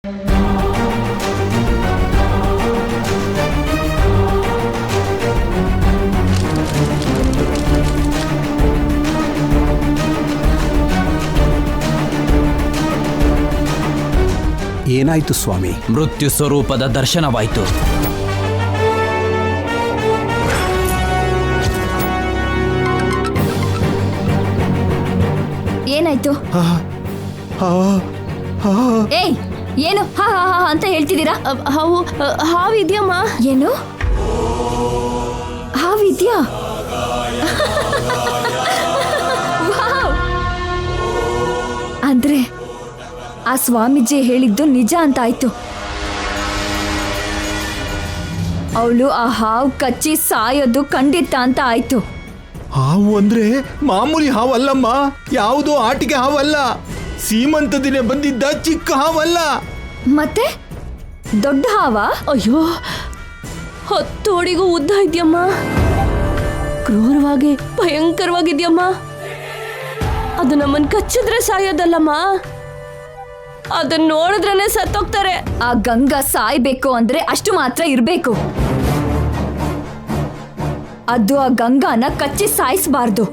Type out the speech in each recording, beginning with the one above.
ಏನಾಯ್ತು ಸ್ವಾಮಿ? ಮೃತ್ಯು ಸ್ವರೂಪದ ದರ್ಶನವಾಯಿತು. ಏನಾಯ್ತು? ಏಯ್, ಏನು ಹಾ ಹಾ ಹಾ ಅಂತ ಹೇಳ್ತಿದ್ದೀರಾ? ಹಾವಿದ್ಯಮ್ಮ. ಏನು ಹಾವಿದ್ಯಾ? ಅಂದ್ರೆ ಆ ಸ್ವಾಮೀಜಿ ಹೇಳಿದ್ದು ನಿಜ ಅಂತ ಆಯ್ತು. ಅವಳು ಆ ಹಾವು ಕಚ್ಚಿ ಸಾಯೋದು ಖಂಡಿತ ಅಂತ ಆಯ್ತು. ಹಾವು ಅಂದ್ರೆ ಮಾಮೂಲಿ ಹಾವಲ್ಲಮ್ಮ, ಯಾವುದೋ ಆಟಿಕೆ ಹಾವಲ್ಲ, ಸೀಮಂತ ದಿನ ಬಂದಿದ್ದ ಚಿಕ್ಕ ಹಾವಲ್ಲ. ಮತ್ತೆ ದೊಡ್ಡ ಹಾವ? ಅಯ್ಯೋ, 10 ಅಡಿಗೂ ಉದ್ದ ಇದೆಯಮ್ಮ. ಕ್ರೂರವಾಗಿ ಭಯಂಕರವಾಗಿದ್ಯಮ್ಮ. ಅದು ನಮ್ಮನ್ ಕಚ್ಚಿದ್ರೆ ಸಾಯೋದಲ್ಲಮ್ಮ, ಅದನ್ನ ನೋಡಿದ್ರೇನೆ ಸತ್ತೋಗ್ತಾರೆ. ಆ ಗಂಗಾ ಸಾಯ್ಬೇಕು ಅಂದ್ರೆ ಅಷ್ಟು ಮಾತ್ರ ಇರ್ಬೇಕು. ಅದು ಆ ಗಂಗಾನ ಕಚ್ಚಿ ಸಾಯಿಸಬಾರ್ದು,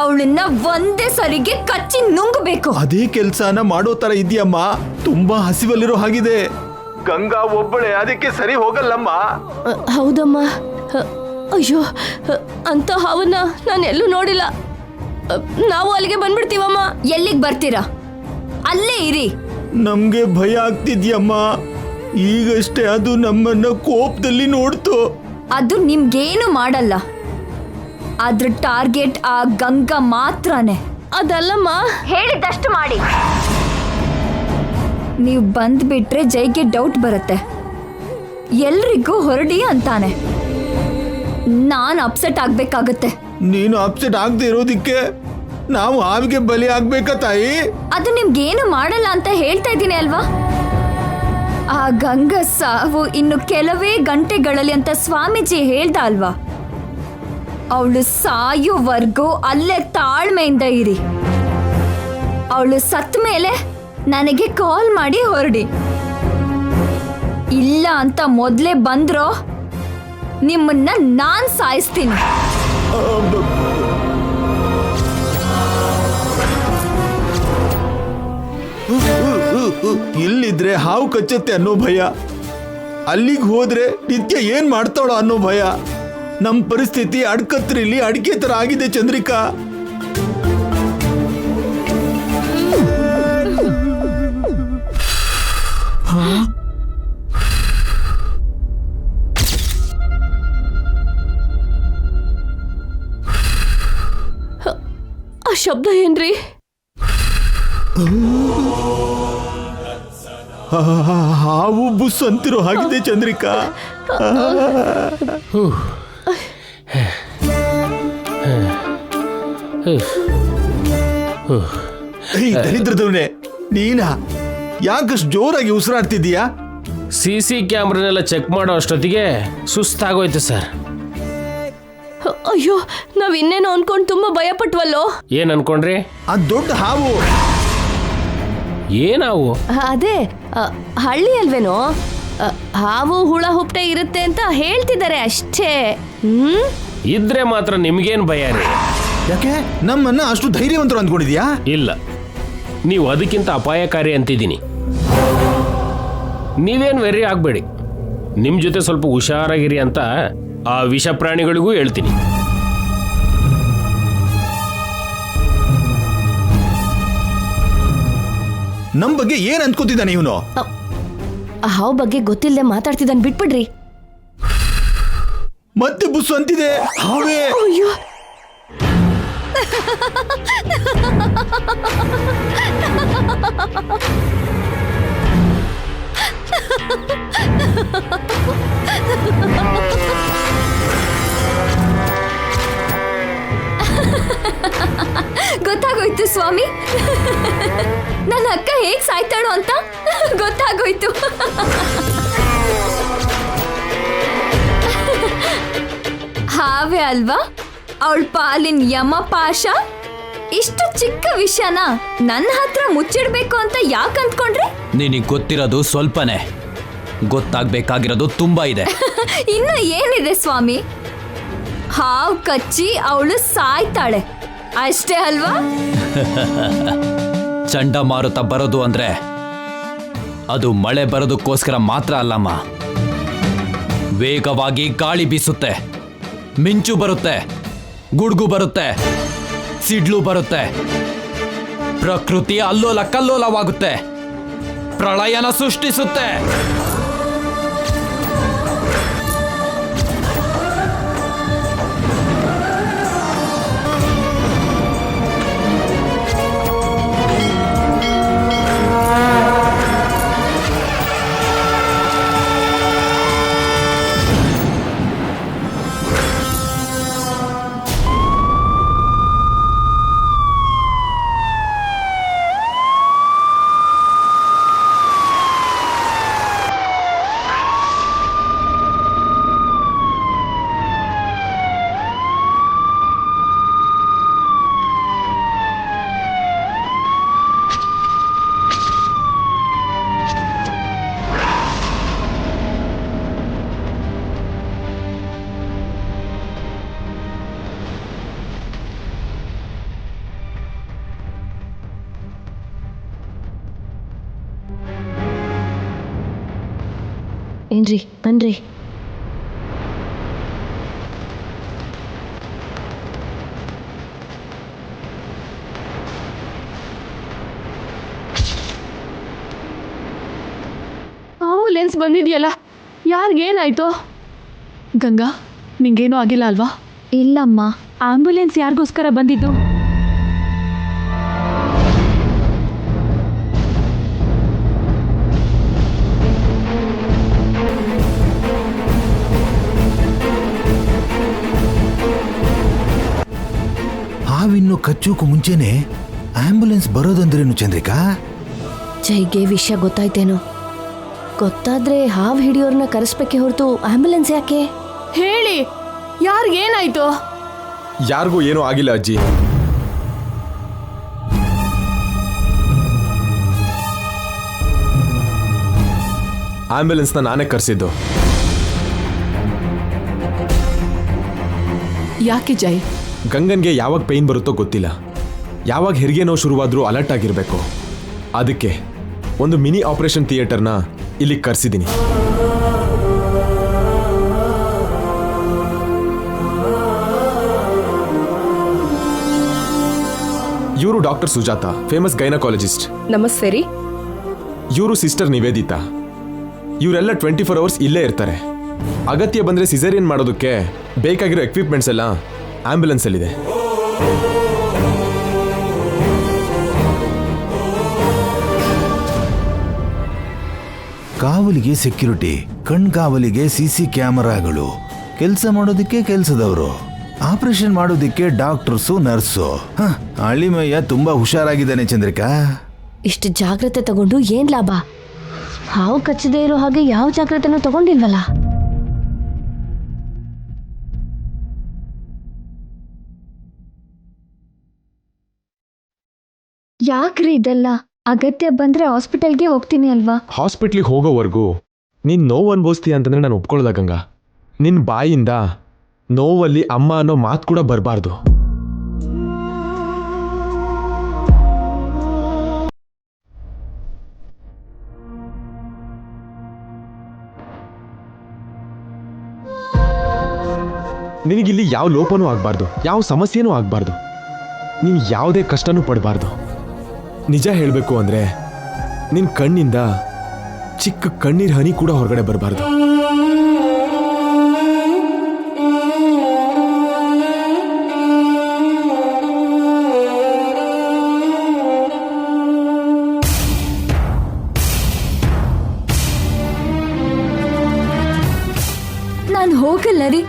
ಅವಳನ್ನ ಒಂದೇ ಸರಿಗೆ ಕಚ್ಚಿ ನುಂಗಬೇಕು. ಅದೇ ಕೆಲ್ಸನ ಮಾಡೋ ತರ ಇದೆಯಮ್ಮ. ತುಂಬಾ ಹಸಿವಲ್ಲಿರೋ ಹಾಗಿದೆ. ಗಂಗಾ ಒಬ್ಬಳೆ ಅದಕ್ಕೆ ಸರಿ ಹೋಗಲ್ಲಮ್ಮ. ಹೌದಮ್ಮ. ಅಯ್ಯೋ, ಅಂತ ಹಾವನ್ನ ನಾನು ಎಲ್ಲೂ ನೋಡಿಲ್ಲ. ನಾವು ಅಲ್ಲಿಗೆ ಬಂದ್ಬಿಡ್ತೀವಮ್ಮ. ಎಲ್ಲಿಗೆ ಬರ್ತೀರಾ? ಅಲ್ಲೇ ಇರಿ. ನಮ್ಗೆ ಭಯ ಆಗ್ತಿದ್ಯಮ್ಮ. ಈಗಷ್ಟೇ ಅದು ನಮ್ಮನ್ನ ಕೋಪದಲ್ಲಿ ನೋಡ್ತು. ಅದು ನಿಮ್ಗೇನು ಮಾಡಲ್ಲ. ಅದ್ರ ಟಾರ್ಗೆಟ್ ಆ ಗಂಗಾ ಮಾತ್ರನೇ. ಅದಲ್ಲಮ್ಮ, ಹೇಳಿದಷ್ಟು ಮಾಡಿ. ನೀವು ಬಂದ್ಬಿಟ್ರೆ ಜೈಗೆ ಡೌಟ್ ಬರುತ್ತೆ. ಎಲ್ರಿಗೂ ಹೊರಡಿ ಅಂತಾನೆ. ನಾನು ಅಪ್ಸೆಟ್ ಆಗ್ಬೇಕಾಗತ್ತೆ. ನೀನು ಅಪ್ಸೆಟ್ ಆಗದೆ ಇರೋದಿಕ್ಕೆ ನಾವು ಹಾವಿಗೆ ಬಲಿ ಆಗ್ಬೇಕಾ ತಾಯಿ? ಅದು ನಿಮ್ಗೇನು ಮಾಡಲ್ಲ ಅಂತ ಹೇಳ್ತಾ ಇದ್ದೀನಿ ಅಲ್ವಾ? ಆ ಗಂಗಾ ಸಾವು ಇನ್ನು ಕೆಲವೇ ಗಂಟೆಗಳಲ್ಲಿ ಅಂತ ಸ್ವಾಮೀಜಿ ಹೇಳ್ದ ಅಲ್ವಾ? ಅವಳು ಸಾಯೋವರೆಗೂ ಅಲ್ಲೇ ತಾಳ್ಮೆಯಿಂದ ಇರಿ. ಅವಳು ಸತ್ತ ಮೇಲೆ ನನಗೆ ಕಾಲ್ ಮಾಡಿ ಹೊರಡಿ. ಇಲ್ಲ ಅಂತ ಮೊದಲೇ ಬಂದ್ರೋ ನಿಮ್ಮನ್ನ ನಾನ್ ಸಾಯಿಸ್ತೀನಿ. ಇಲ್ಲಿದ್ರೆ ಹಾವು ಕಚ್ಚತ್ತೆ ಅನ್ನೋ ಭಯ, ಅಲ್ಲಿಗೆ ಹೋದ್ರೆ ನಿತ್ಯ ಏನ್ ಮಾಡ್ತಾಳೋ ಅನ್ನೋ ಭಯ. ನಮ್ ಪರಿಸ್ಥಿತಿ ಅಡ್ಕತ್ರಿಲಿ ಅಡಿಕೆ ತರ ಆಗಿದೆ ಚಂದ್ರಿಕಾ. ಆ ಶಬ್ದ ಏನ್ರಿ? ಹಾವು ಬುಸ್ ಅಂತಿರೋ ಹಾಗಿದೆ ಚಂದ್ರಿಕಾ. ದರಿದ್ರದವನೇ, ನೀನಾ ಯಾಕಷ್ಟು ಜೋರಾಗಿ ಉಸಿರಾಡ್ತಿದ್ದೀಯಾ? CC ಕ್ಯಾಮ್ರಾನೆಲ್ಲ ಚೆಕ್ ಮಾಡೋ ಅಷ್ಟೊತ್ತಿಗೆ ಸುಸ್ತಾಗೋಯ್ತು ಸರ್. ಅಯ್ಯೋ, ನಾವ್ ಇನ್ನೇನೋ ಅನ್ಕೊಂಡು ತುಂಬಾ ಭಯ ಪಟ್ವಲ್ಲೋ. ಏನ್ ಅನ್ಕೊಂಡ್ರಿ? ಆ ದೊಡ್ಡ ಹಾವು. ಏನಾವು? ಅದೇ ಹಳ್ಳಿ ಅಲ್ವೇನೋ, ಹಾವು ಹುಳ ಹುಪ್ಟೆ ಇರುತ್ತೆ ಅಂತ ಹೇಳ್ತಿದ್ದಾರೆ ಅಷ್ಟೇ. ಇದ್ರೆ ಮಾತ್ರ ನಿಮ್ಗೇನ್ ಭಯ ರೀ? ಯಾಕೆ ನಮ್ಮನ್ನ ಅಷ್ಟು ಧೈರ್ಯವಂತರು ಅಂದ್ಕೊಂಡಿದ್ಯಾ? ಇಲ್ಲ, ನೀವು ಅದಕ್ಕಿಂತ ಅಪಾಯಕಾರಿ ಅಂತಿದ್ದೀನಿ. ನೀವೇನು ವೆರಿ ಆಗ್ಬೇಡಿ. ನಿಮ್ ಜೊತೆ ಸ್ವಲ್ಪ ಹುಷಾರಾಗಿರಿ ಅಂತ ಆ ವಿಷ ಪ್ರಾಣಿಗಳಿಗೂ ಹೇಳ್ತೀನಿ. ನಮ್ ಬಗ್ಗೆ ಏನ್ ಅನ್ಕೋತಿದ್ದಾನೆ ಇವನು? ಹಾವು ಬಗ್ಗೆ ಗೊತ್ತಿಲ್ಲದೆ ಮಾತಾಡ್ತಿದ್ದಾನೆ, ಬಿಟ್ಬಿಡ್ರಿ. ಮತ್ತೆ ಬುಸ್ಸು ಅಂತಿದೆ ಹಾವೇ. ಅಯ್ಯೋ, ಗೊತ್ತಾಗೋಯ್ತು ಸ್ವಾಮಿ, ನನ್ನ ಅಕ್ಕ ಹೇಗ್ ಸಾಯ್ತಾಳೋ ಅಂತ ಗೊತ್ತಾಗೋಯ್ತು. ಹಾವೇ ಅಲ್ವಾ ಅವಳ ಪಾಲಿನ ಯಮ ಪಾಶ? ಇಷ್ಟು ಚಿಕ್ಕ ವಿಷಯನ ನನ್ನ ಹತ್ರ ಮುಚ್ಚಿಡ್ಬೇಕು ಅಂತ ಯಾಕೆ ಅಂದ್ಕೊಂಡ್ರಿ? ನಿನಗೆ ಗೊತ್ತಿರೋದು ಸ್ವಲ್ಪನೇ, ಗೊತ್ತಾಗ್ಬೇಕಾಗಿರೋದು ತುಂಬಾ ಇದೆ. ಇನ್ನು ಏನಿದೆ ಸ್ವಾಮಿ? ಹಾವು ಕಚ್ಚಿ ಅವಳು ಸಾಯ್ತಾಳೆ ಅಷ್ಟೇ ಅಲ್ವಾ? ಚಂಡಮಾರುತ ಬರೋದು ಅಂದ್ರೆ ಅದು ಮಳೆ ಬರೋದಕ್ಕೋಸ್ಕರ ಮಾತ್ರ ಅಲ್ಲಮ್ಮ. ವೇಗವಾಗಿ ಗಾಳಿ ಬೀಸುತ್ತೆ, ಮಿಂಚು ಬರುತ್ತೆ, ಗುಡ್ಗು ಬರುತ್ತೆ, ಸಿಡ್ಲು ಬರುತ್ತೆ, ಪ್ರಕೃತಿ ಅಲ್ಲೋಲ ಕಲ್ಲೋಲವಾಗುತ್ತೆ, ಪ್ರಳಯನ ಸೃಷ್ಟಿಸುತ್ತೆ. ಏನ್ರಿ ಬನ್ರಿ. ಆಂಬುಲೆನ್ಸ್ ಬಂದಿದೆಯಲ್ಲ, ಯಾರಿಗೇನಾಯ್ತು? ಗಂಗಾ, ನಿಂಗೇನೂ ಆಗಿಲ್ಲ ಅಲ್ವಾ? ಇಲ್ಲಮ್ಮ. ಆಂಬುಲೆನ್ಸ್ ಯಾರಿಗೋಸ್ಕರ ಬಂದಿದ್ದು? ಹಾವಿನ್ನು ಕಚ್ಚೋಕು ಮುಂಚೆನೆ ಆಂಬ್ಯುಲೆನ್ಸ್ ಬರೋದಂದ್ರೇನು ಚಂದ್ರಿಕಾ? ಜೈಗೆ ವಿಷಯ ಗೊತ್ತಾಯ್ತೇನೋ? ಗೊತ್ತಾದ್ರೆ ಹಾವು ಹಿಡಿಯೋರ್ನ ಕರೆಸ್ಬೇಕೆ ಹೊರತು ಆಂಬ್ಯುಲೆನ್ಸ್ ಯಾಕೆ? ಹೇಳಿ, ಯಾರಿಗೇನಾಯ್ತು? ಯಾರಿಗೂ ಏನೂ ಆಗಿಲ್ಲ ಅಜ್ಜಿ. ಆಂಬ್ಯುಲೆನ್ಸ್ನ ನಾನೇ ಕರೆಸಿದ್ದು. ಯಾಕೆ ಜೈ? ಗಂಗನ್ಗೆ ಯಾವಾಗ ಪೇಯ್ನ್ ಬರುತ್ತೋ ಗೊತ್ತಿಲ್ಲ. ಯಾವಾಗ ಹೆರಿಗೆ ನೋವು ಶುರುವಾದ್ರೂ ಅಲರ್ಟ್ ಆಗಿರಬೇಕು. ಅದಕ್ಕೆ ಒಂದು ಮಿನಿ ಆಪರೇಷನ್ ಥಿಯೇಟರ್ನ ಇಲ್ಲಿಗೆ ಕರೆಸಿದ್ದೀನಿ. ಇವರು ಡಾಕ್ಟರ್ ಸುಜಾತ, ಫೇಮಸ್ ಗೈನಕಾಲಜಿಸ್ಟ್. ನಮಸ್ತೆ ರೀ. ಇವರು ಸಿಸ್ಟರ್ ನಿವೇದಿತಾ. ಇವರೆಲ್ಲ 24 ಅವರ್ಸ್ ಇಲ್ಲೇ ಇರ್ತಾರೆ. ಅಗತ್ಯ ಬಂದರೆ ಸಿಸೇರಿಯನ್ ಮಾಡೋದಕ್ಕೆ ಬೇಕಾಗಿರೋ ಎಕ್ವಿಪ್ಮೆಂಟ್ಸ್ ಎಲ್ಲ ಆಂಬ್ಯುಲೆನ್ಸಲ್ಲಿದೆ. ಕಾವಲಿಗೆ ಸೆಕ್ಯೂರಿಟಿ, ಕಣ್ಕಾವಲಿಗೆ ಸಿಸಿ ಕ್ಯಾಮರಾಗಳು, ಕೆಲಸ ಮಾಡೋದಕ್ಕೆ ಕೆಲಸದವರು, ಆಪರೇಷನ್ ಮಾಡೋದಕ್ಕೆ ಡಾಕ್ಟರ್ಸು, ನರ್ಸು. ಹಳ್ಳಿಮಯ್ಯ ತುಂಬಾ ಹುಷಾರಾಗಿದ್ದಾನೆ ಚಂದ್ರಿಕಾ. ಇಷ್ಟು ಜಾಗ್ರತೆ ತಗೊಂಡು ಏನ್ ಲಾಭ? ಹಾವು ಕಚ್ಚದೇ ಇರೋ ಹಾಗೆ ಯಾವ ಜಾಗ್ರತೆನೂ ತಗೊಂಡಿಲ್ವಲ್ಲ. ಯಾಕ್ರಿ ಇದೆಲ್ಲ? ಅಗತ್ಯ ಬಂದ್ರೆ ಹಾಸ್ಪಿಟಲ್ಗೆ ಹೋಗ್ತೀನಿ ಅಲ್ವಾ? ಹಾಸ್ಪಿಟ್ಲಿಗೆ ಹೋಗೋವರೆಗೂ ನೀನು ನೋವು ಅನ್ಭವಿಸ್ತೀಯ ಅಂತಂದ್ರೆ ನಾನು ಒಪ್ಕೊಳ್ಳೋದ ಗಂಗಾ. ನಿನ್ನ ಬಾಯಿಂದ ನೋವಲ್ಲಿ ಅಮ್ಮ ಅನ್ನೋ ಮಾತು ಕೂಡ ಬರಬಾರ್ದು. ನಿನಗಿಲ್ಲಿ ಯಾವ ಲೋಪನೂ ಆಗಬಾರ್ದು, ಯಾವ ಸಮಸ್ಯೆನೂ ಆಗಬಾರ್ದು, ನೀನು ಯಾವುದೇ ಕಷ್ಟನೂ ಪಡಬಾರ್ದು. ನಿಜ ಹೇಳಬೇಕು ಅಂದರೆ ನಿನ್ನ ಕಣ್ಣಿಂದ ಚಿಕ್ಕ ಕಣ್ಣೀರ್ ಹನಿ ಕೂಡ ಹೊರಗಡೆ ಬರಬಾರ್ದು. ನಾನು ಹೋಗಲ್ಲ ರೀ,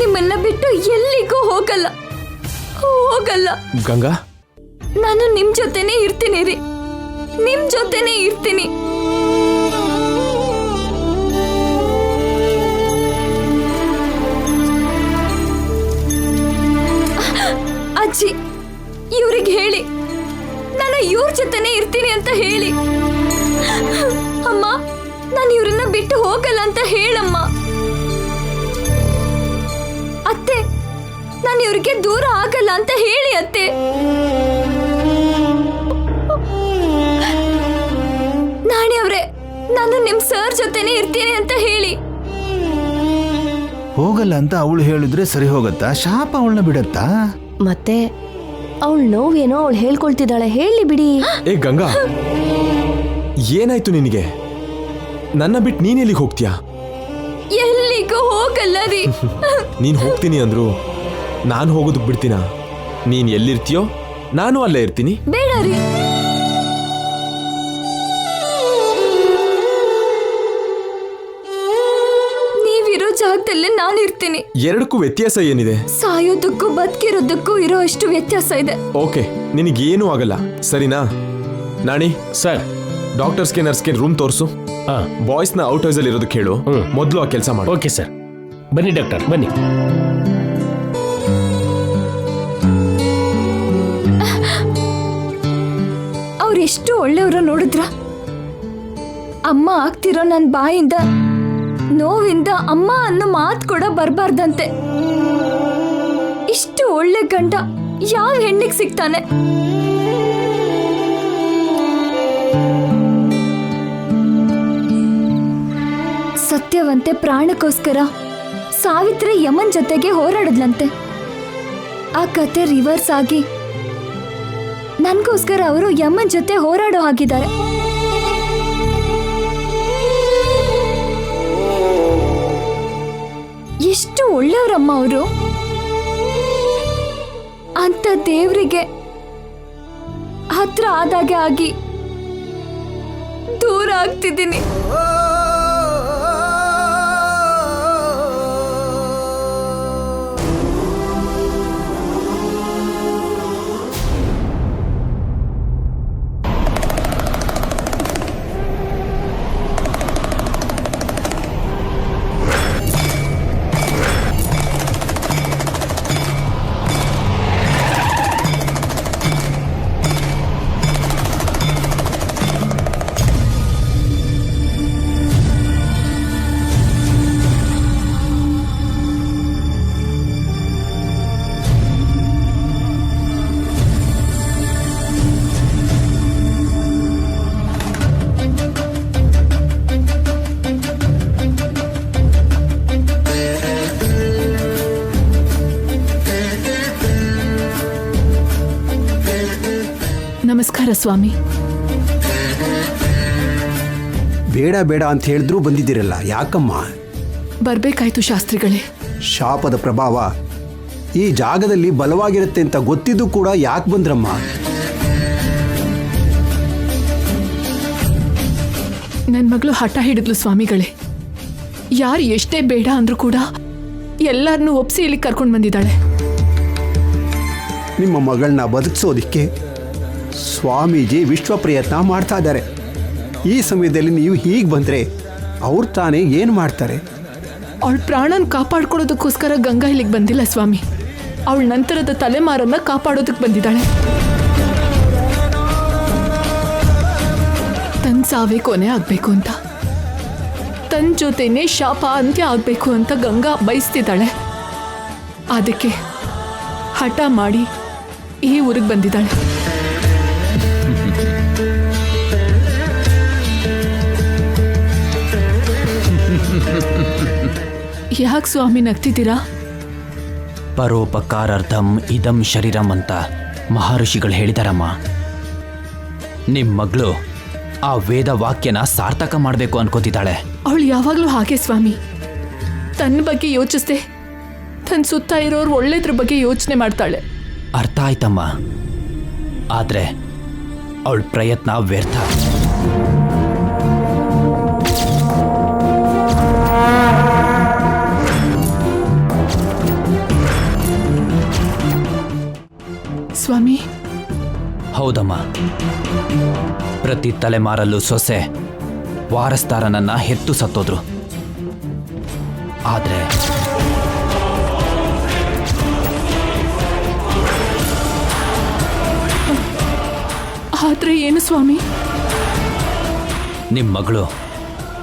ನಿಮ್ಮನ್ನ ಬಿಟ್ಟು ಎಲ್ಲಿಗೂ ಹೋಗಲ್ಲ, ಹೋಗಲ್ಲ. ಗಂಗಾ, ನಾನು ನಿಮ್ ಜೊತೆನೇ ಇರ್ತೀನಿ ರೀ, ನಿಮ್ ಜೊತೆನೇ ಇರ್ತೀನಿ. ಅಜ್ಜಿ, ಇವ್ರಿಗೆ ಹೇಳಿ ನಾನು ಇವ್ರ ಜೊತೆನೆ ಇರ್ತೀನಿ ಅಂತ ಹೇಳಿ. ಅಮ್ಮ, ನಾನು ಇವ್ರನ್ನ ಬಿಟ್ಟು ಹೋಗಲ್ಲ ಅಂತ ಹೇಳಮ್ಮ. ಅತ್ತೆ, ನಾನು ಇವ್ರಿಗೆ ದೂರ ಆಗಲ್ಲ ಅಂತ ಹೇಳಿ ಅತ್ತೆ. ನಾಣಿ ಅವ್ರೆ, ನಾನು ನಿಮ್ ಸರ್ ಜೊತೆನೆ ಇರ್ತೀನಿ ಅಂತ ಹೇಳಿ. ಹೋಗಲ್ಲ ಅಂತ ಅವಳು ಹೇಳಿದ್ರೆ ಸರಿ ಹೋಗತ್ತಾ? ಶಾಪ ಅವಳನ್ನ ಬಿಡತ್ತಾ? ಮತ್ತೆ ಅವಳ ನೋವೇನೋ ಅವಳು ಹೇಳ್ಕೊಳ್ತಿದ್ದಾಳೆ, ಹೇಳಿ ಬಿಡಿ. ಏ ಗಂಗಾ, ಏನಾಯ್ತು ನಿನಗೆ? ನನ್ನ ಬಿಟ್ಟು ನೀನ್ ಎಲ್ಲಿಗೆ ಹೋಗ್ತೀಯಾ? ಎಲ್ಲಿಗೂ ಹೋಗಲ್ಲ ರೀ. ನೀನ್ ಹೋಗ್ತೀನಿ ಅಂದ್ರು ನಾನು ಹೋಗೋದಕ್ ಬಿಡ್ತೀನ? ನೀನ್ ಎಲ್ಲಿರ್ತೀಯೋ ನಾನು ಅಲ್ಲೇ ಇರ್ತೀನಿ. ಬೇಡ ರೀ. ನೀವಿರೋ ಜಾಗದಲ್ಲೇ ನಾನು ಇರ್ತೀನಿ. ಎರಡಕ್ಕೂ ವ್ಯತ್ಯಾಸ ಏನಿದೆ? ಸಾಯೋದಕ್ಕೂ ಬದುಕಿರೋದಕ್ಕೂ ಇರೋ ಅಷ್ಟು ವ್ಯತ್ಯಾಸ ಇದೆ. ಓಕೆ, ನಿನಗೇನೂ ಆಗಲ್ಲ, ಸರಿನಾ? ನಾಣಿ, ಸರ್. ಡಾಕ್ಟರ್ಸ್ಗೆ ನರ್ಸ್ಗೆ ರೂಮ್ ತೋರಿಸು. ಬಾಯ್ಸ್ನ ಔಟ್ ಹೌಸ್ ಅಲ್ಲಿ ಇರೋದಕ್ಕೆ ಹೇಳು. ಮೊದಲು ಆ ಕೆಲಸ ಮಾಡು. Okay sir. ಬನ್ನಿ ಡಾಕ್ಟರ್, ಬನ್ನಿ. ಅವ್ರೆಷ್ಟು ಒಳ್ಳೆಯವರು ನೋಡಿದ್ರ? ಅಮ್ಮ ಆಗ್ತಿರೋ ನನ್ನ ಬಾಯಿಂದ ನೋವಿಂದ ಅಮ್ಮ ಅನ್ನೋ ಮಾತು ಕೂಡ ಬರಬಾರ್ದಂತೆ. ಇಷ್ಟು ಒಳ್ಳೆ ಗಂಡ ಯಾವ ಹೆಣ್ಣಿಗೆ ಸಿಗ್ತಾನೆ? ಸತ್ಯವಂತೆ ಪ್ರಾಣಕ್ಕೋಸ್ಕರ ಸಾವಿತ್ರಿ ಯಮನ್ ಜೊತೆಗೆ ಹೋರಾಡದ್ಲಂತೆ. ಆ ಕತೆ ರಿವರ್ಸ್ ಆಗಿ ನನ್ಗೋಸ್ಕರ ಅವರು ಯಮನ್ ಜೊತೆ ಹೋರಾಡೋ ಹಾಗಿದ್ದಾರೆ. ಎಷ್ಟು ಒಳ್ಳೆಯವರಮ್ಮ ಅವರು. ಅಂತ ದೇವರಿಗೆ ಹತ್ರ ಆದಾಗೆ ಆಗಿ ದೂರ ಆಗ್ತಿದ್ದೀನಿ. ನಮಸ್ಕಾರ ಸ್ವಾಮಿ. ಬೇಡ ಬೇಡ ಅಂತ ಹೇಳಿದ್ರು ಬಂದಿದ್ದೀರಲ್ಲ, ಯಾಕಮ್ಮ? ಬರ್ಬೇಕಾಯ್ತು ಶಾಸ್ತ್ರಿಗಳೇ. ಶಾಪದ ಪ್ರಭಾವ ಈ ಜಾಗದಲ್ಲಿ ಬಲವಾಗಿರುತ್ತೆ ಅಂತ ಗೊತ್ತಿದ್ದು ಕೂಡ ಯಾಕೆ ಬಂದ್ರಮ್ಮ? ನನ್ನ ಮಗಳು ಹಠ ಹಿಡಿದ್ಲು ಸ್ವಾಮಿಗಳೇ. ಯಾರು ಎಷ್ಟೇ ಬೇಡ ಅಂದ್ರೂ ಕೂಡ ಎಲ್ಲರನ್ನೂ ಒಪ್ಸಿ ಇಲ್ಲಿ ಕರ್ಕೊಂಡು ಬಂದಿದ್ದಾಳೆ. ನಿಮ್ಮ ಮಗಳನ್ನ ಬದುಕಿಸೋದಿಕ್ಕೆ ಸ್ವಾಮೀಜಿ ವಿಶ್ವ ಪ್ರಯತ್ನ ಮಾಡ್ತಾ ಇದ್ದಾರೆ. ಈ ಸಮಯದಲ್ಲಿ ನೀವು ಹೀಗೆ ಬಂದರೆ ಅವ್ರು ತಾನೇ ಏನು ಮಾಡ್ತಾರೆ? ಅವಳ ಪ್ರಾಣನ ಕಾಪಾಡ್ಕೊಳ್ಳೋದಕ್ಕೋಸ್ಕರ ಗಂಗಾ ಇಲ್ಲಿಗೆ ಬಂದಿಲ್ಲ ಸ್ವಾಮಿ. ಅವಳ ನಂತರದ ತಲೆಮಾರನ್ನ ಕಾಪಾಡೋದಕ್ಕೆ ಬಂದಿದ್ದಾಳೆ. ತನ್ನ ಸಾವೇ ಕೊನೆ ಆಗಬೇಕು ಅಂತ, ತನ್ನ ಜೊತೆನೇ ಶಾಪ ಅಂತ್ಯ ಆಗಬೇಕು ಅಂತ ಗಂಗಾ ಬಯಸ್ತಿದ್ದಾಳೆ. ಅದಕ್ಕೆ ಹಠ ಮಾಡಿ ಈ ಊರಿಗೆ ಬಂದಿದ್ದಾಳೆ. ಯಾಕೆ ಸ್ವಾಮಿ ನಗ್ತಿದ್ದೀರಾ? ಪರೋಪಕಾರಾರ್ಥಂ ಇದಂ ಶರೀರಂ ಅಂತ ಮಹರ್ಷಿಗಳು ಹೇಳಿದಾರಮ್ಮ. ನಿಮ್ಮ ಮಗಳು ಆ ವೇದ ವಾಕ್ಯನ ಸಾರ್ಥಕ ಮಾಡಬೇಕು ಅನ್ಕೋತಿದ್ದಾಳೆ. ಅವಳು ಯಾವಾಗಲೂ ಹಾಗೆ ಸ್ವಾಮಿ. ತನ್ನ ಬಗ್ಗೆ ಯೋಚಿಸ್ದೆ ತನ್ನ ಸುತ್ತ ಇರೋರು ಒಳ್ಳೇದ್ರ ಬಗ್ಗೆ ಯೋಚನೆ ಮಾಡ್ತಾಳೆ. ಅರ್ಥ ಆಯ್ತಮ್ಮ. ಆದ್ರೆ ಅವಳ ಪ್ರಯತ್ನ ವ್ಯರ್ಥ. ಸ್ವಾಮಿ, ಹೌದಮ್ಮ. ಪ್ರತಿ ತಲೆಮಾರಲ್ಲೂ ಸೊಸೆ ವಾರಸ್ದಾರನನ್ನ ಹೆತ್ತು ಸತ್ತೋದ್ರು. ಆದ್ರೆ ಆದ್ರೆ ಏನು ಸ್ವಾಮಿ? ನಿಮ್ಮ ಮಗಳು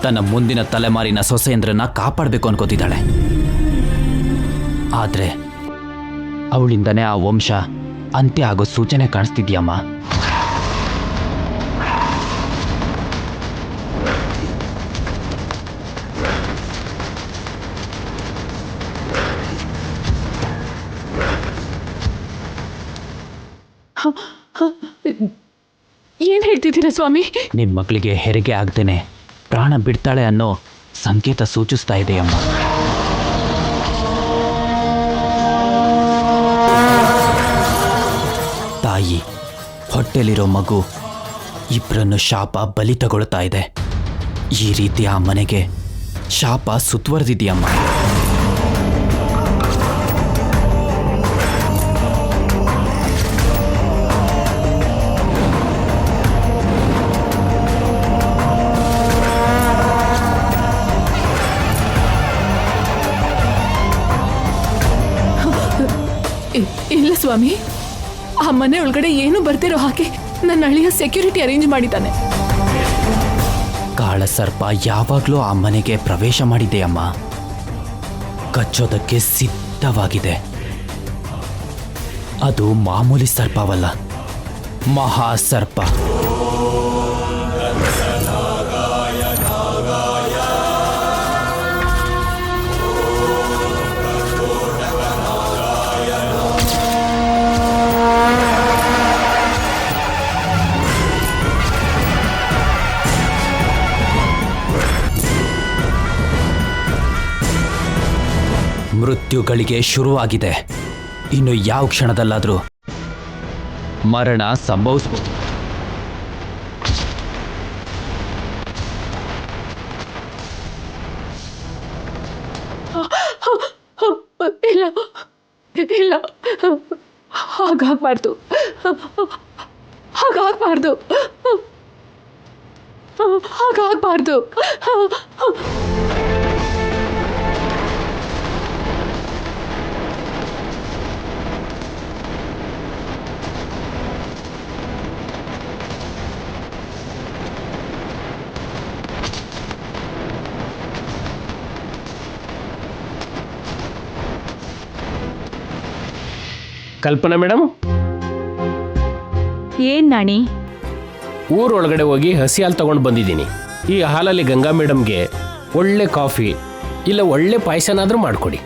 ತನ್ನ ಮುಂದಿನ ತಲೆಮಾರಿನ ಸೊಸೆಯಂದ್ರನ್ನ ಕಾಪಾಡಬೇಕು ಅನ್ಕೋತಿದ್ದಾಳೆ. ಆದ್ರೆ ಅವಳಿಂದನೇ ಆ ವಂಶ ಅಂತ್ಯ ಆಗೋ ಸೂಚನೆ ಕಾಣಿಸ್ತಿದ್ಯಮ್ಮ. ಏನ್ ಹೇಳ್ತಿದ್ದೀರಾ ಸ್ವಾಮಿ? ನಿನ್ನ ಮಗಳಿಗೆ ಹೆರಿಗೆ ಆಗ್ದೇನೆ ಪ್ರಾಣ ಬಿಡ್ತಾಳೆ ಅನ್ನೋ ಸಂಕೇತ ಸೂಚಿಸ್ತಾ ಇದೆಯಮ್ಮ. ತಾಯಿ ಹೊಟ್ಟೆಲಿರೋ ಮಗು ಇಬ್ಬರನ್ನು ಶಾಪ ಬಲಿ ತಗೊಳ್ತಾ ಇದೆ. ಈ ರೀತಿ ಆ ಮನೆಗೆ ಶಾಪ ಸುತ್ತುವರೆದಿದೆಯಮ್ಮ. ಇಲ್ಲ ಸ್ವಾಮಿ, ಆ ಮನೆ ಒಳಗಡೆ ಏನು ಬರ್ತಿರೋ ಹಾಗೆ ನನ್ನ ಅಳಿಯ ಸೆಕ್ಯೂರಿಟಿ ಅರೇಂಜ್ ಮಾಡಿದ್ದಾನೆ. ಕಾಳ ಸರ್ಪ ಯಾವಾಗಲೂ ಆ ಮನೆಗೆ ಪ್ರವೇಶ ಮಾಡಿದೆಯಮ್ಮ. ಕಚ್ಚೋದಕ್ಕೆ ಸಿದ್ಧವಾಗಿದೆ. ಅದು ಮಾಮೂಲಿ ಸರ್ಪವಲ್ಲ, ಮಹಾಸರ್ಪ. ಮೃತ್ಯುಗಳಿಗೆ ಶುರುವಾಗಿದೆ. ಇನ್ನು ಯಾವ ಕ್ಷಣದಲ್ಲಾದರೂ ಮರಣ ಸಂಭವಿಸಬಹುದು. ಇಲ್ಲ ಇಲ್ಲ, ಹಾಗಾಗಬಾರ್ದು, ಹಾಗಾಗಬಾರ್ದು, ಹಾಗಾಗಬಾರ್ದು. ಕಲ್ಪನಾ ಮೇಡಮ್, ಏನ್ ನಾಣಿ? ಊರೊಳಗಡೆ ಹೋಗಿ ಹಸಿ ಹಾಲು ತಗೊಂಡು ಬಂದಿದ್ದೀನಿ. ಈ ಹಾಲಲ್ಲಿ ಗಂಗಾ ಮೇಡಮ್ಗೆ ಒಳ್ಳೆ ಕಾಫಿ ಇಲ್ಲ ಒಳ್ಳೆ ಪಾಯಸನಾದ್ರೂ ಮಾಡಿಕೊಡಿ.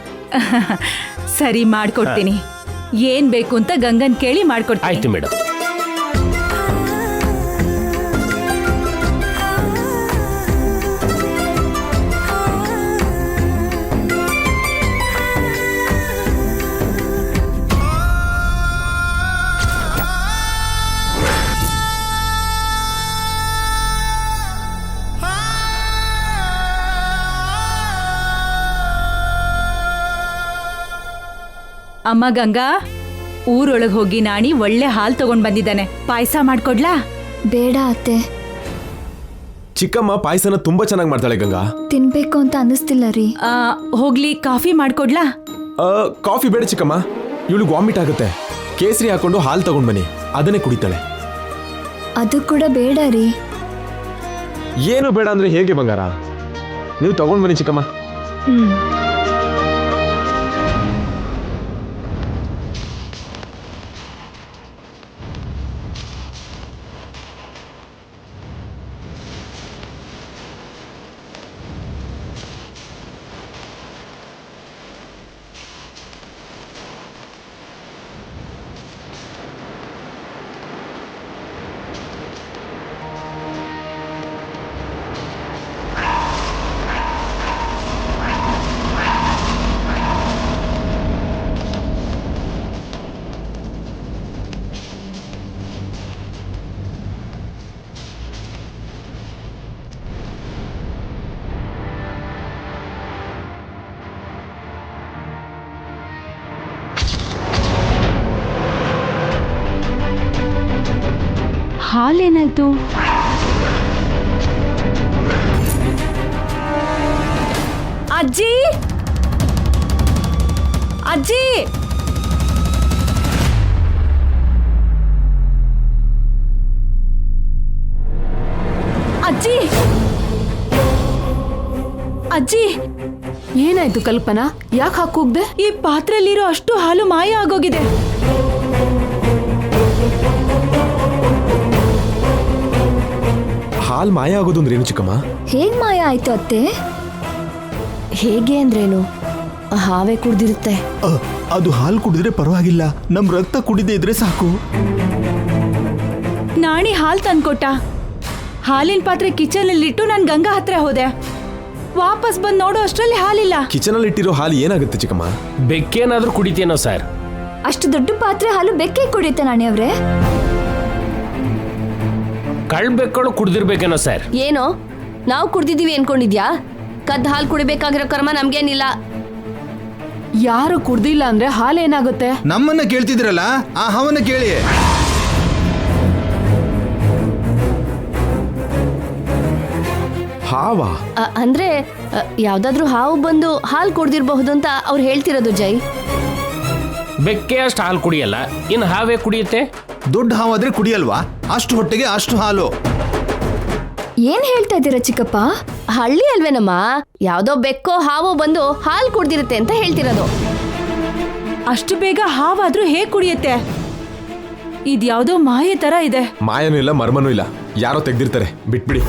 ಸರಿ, ಮಾಡ್ಕೊಡ್ತೀನಿ. ಏನ್ ಬೇಕು ಅಂತ ಗಂಗನ್ ಕೇಳಿ ಮಾಡ್ಕೊಡ್ತೀನಿ. ಆಯ್ತು ಮೇಡಮ್. ಅಮ್ಮ ಗಂಗಾ, ಊರೊಳಗೆ ಹೋಗಿ ನಾಣಿ ಒಳ್ಳೆ ಹಾಲು ತಗೊಂಡ್ ಬಂದಿದ್ದಾನೆ. ಪಾಯಸ ಮಾಡ್ಕೊಡ್ಲಾ? ಬೇಡ ಅತ್ತೆ, ಚಿಕ್ಕಮ್ಮ ಪಾಯಸನ ತುಂಬಾ ಚೆನ್ನಾಗಿ ಮಾಡ್ತಾಳೆ ಗಂಗಾ. ತಿನ್ಬೇಕು ಅಂತ ಅನ್ನಿಸ್ತಿಲ್ಲ ರೀ. ಹೋಗ್ಲಿ, ಕಾಫಿ ಮಾಡ್ಕೊಡ್ಲಾ? ಕಾಫಿ ಬೇಡ ಚಿಕ್ಕಮ್ಮ, ಇವಳಿಗೆ ವಾಮಿಟ್ ಆಗುತ್ತೆ. ಕೇಸರಿ ಹಾಕೊಂಡು ಹಾಲು ತಗೊಂಡ್ ಬನ್ನಿ, ಅದನ್ನೇ ಕುಡಿತಾಳೆ. ಅದು ಕೂಡ ಬೇಡ ರೀ. ಏನು ಬೇಡ ಅಂದ್ರೆ ಹೇಗೆ ಬಂಗಾರ? ನೀವು ತಗೊಂಡ್ ಬನ್ನಿ ಚಿಕ್ಕಮ್ಮ. ಹಾಲೇನಾಯ್ತು? ಅಜ್ಜಿ, ಅಜ್ಜಿ, ಅಜ್ಜಿ, ಏನಾಯ್ತು ಕಲ್ಪನಾ? ಯಾಕೆ ಹಾಕೋಗ್ದೆ? ಈ ಪಾತ್ರೆಯಲ್ಲಿರೋ ಅಷ್ಟು ಹಾಲು ಮಾಯ ಆಗೋಗಿದೆ. ಹಾಲು ಮಾಯ ಆಗೋದು ಅಂದ್ರೆ ಏನು ಚಿಕ್ಕಮ್ಮ? ಹೇಗ್ ಮಾಯ ಆಯ್ತು ಅತ್ತೆ? ಹೇಗೆ ಅಂದ್ರೇನು? ಹಾವೇ ಕುಡ್ದಿರುತ್ತೆ. ಅದು ಹಾಲು ಕುಡಿದ್ರೆ ಪರವಾಗಿಲ್ಲ, ನಮ್ ರಕ್ತ ಕುಡಿದೇ ಇದ್ರೆ ಸಾಕು. ನಾಣಿ ಹಾಲು ತಂದ್ಕೊಟ್ಟ. ಹಾಲಿನ ಪಾತ್ರೆ ಕಿಚನ್ ಅಲ್ಲಿ ಇಟ್ಟು ನಾನು ಗಂಗಾ ಹತ್ರ ಹೋದೆ. ವಾಪಸ್ ಬಂದು ನೋಡೋ ಅಷ್ಟರಲ್ಲಿ ಹಾಲಿಲ್ಲ. ಕಿಚನ್ ಅಲ್ಲಿ ಇಟ್ಟಿರೋ ಹಾಲು ಏನಾಗುತ್ತೆ ಚಿಕ್ಕಮ್ಮ? ಬೆಕ್ಕೇನಾದ್ರೂ ಕುಡಿತೇನೋ ಸರ್? ಅಷ್ಟು ದೊಡ್ಡ ಪಾತ್ರೆ ಹಾಲು ಬೆಕ್ಕೆ ಕುಡಿಯುತ್ತೆ ನಾಣಿ ಅವ್ರೆ. ಬೆಕ್ಕಳು ಕುಡ್ದಿರ್ಬೇಕೇನೋ ಸರ್? ಏನೋ ನಾವು ಕುಡ್ದಿದೀವಿ ಅನ್ಕೊಂಡಿದ್ಯಾ? ಕದ್ದು ಹಾಲು ಕುಡಿಬೇಕಾಗಿರೋ ಕರ್ಮ ನಮ್ಗೇನಿಲ್ಲ. ಯಾರು ಕುಡ್ದಿಲ್ಲ ಅಂದ್ರೆ ಹಾಲೇನಾಗುತ್ತೆ? ನಮ್ಮನ್ನ ಕೇಳ್ತಿದ್ರಲ್ಲ, ಆ ಹಾವನ್ನ ಕೇಳಿ. ಹಾವ ಅಂದ್ರೆ ಯಾವ್ದಾದ್ರೂ ಹಾವು ಬಂದು ಹಾಲು ಕುಡ್ದಿರ್ಬಹುದು ಅಂತ ಅವ್ರು ಹೇಳ್ತಿರೋದು ಜೈ. ಬೆಕ್ಕೆ ಅಷ್ಟು ಹಾಲು ಕುಡಿಯಲ್ಲ, ಇನ್ನು ಹಾವೇ ಕುಡಿಯುತ್ತೆ? ದೊಡ್ಡ ಹಾವಾದ್ರೆ ಕುಡಿಯಲ್ವಾ? ಅಷ್ಟು ಹೊಟ್ಟೆಗೆ ಅಷ್ಟು ಹಾಲು. ಏನ್ ಹೇಳ್ತಾ ಇದ್ದೀರಾ ಚಿಕ್ಕಪ್ಪ? ಹಳ್ಳಿ ಅಲ್ವೇನಮ್ಮ, ಯಾವ್ದೋ ಬೆಕ್ಕೋ ಹಾವೋ ಬಂದು ಹಾಲು ಕುಡ್ದಿರುತ್ತೆ ಅಂತ ಹೇಳ್ತಿರೋದು. ಅಷ್ಟು ಬೇಗ ಹಾವಾದ್ರೂ ಹೇಗ್ ಕುಡಿಯುತ್ತೆ? ಇದ್ಯಾವುದೋ ಮಾಯೆ ತರ ಇದೆ. ಮಾಯನೂ ಇಲ್ಲ, ಮರ್ಮನೂ ಇಲ್ಲ, ಯಾರೋ ತೆಗ್ದಿರ್ತಾರೆ, ಬಿಟ್ಬಿಡಿ.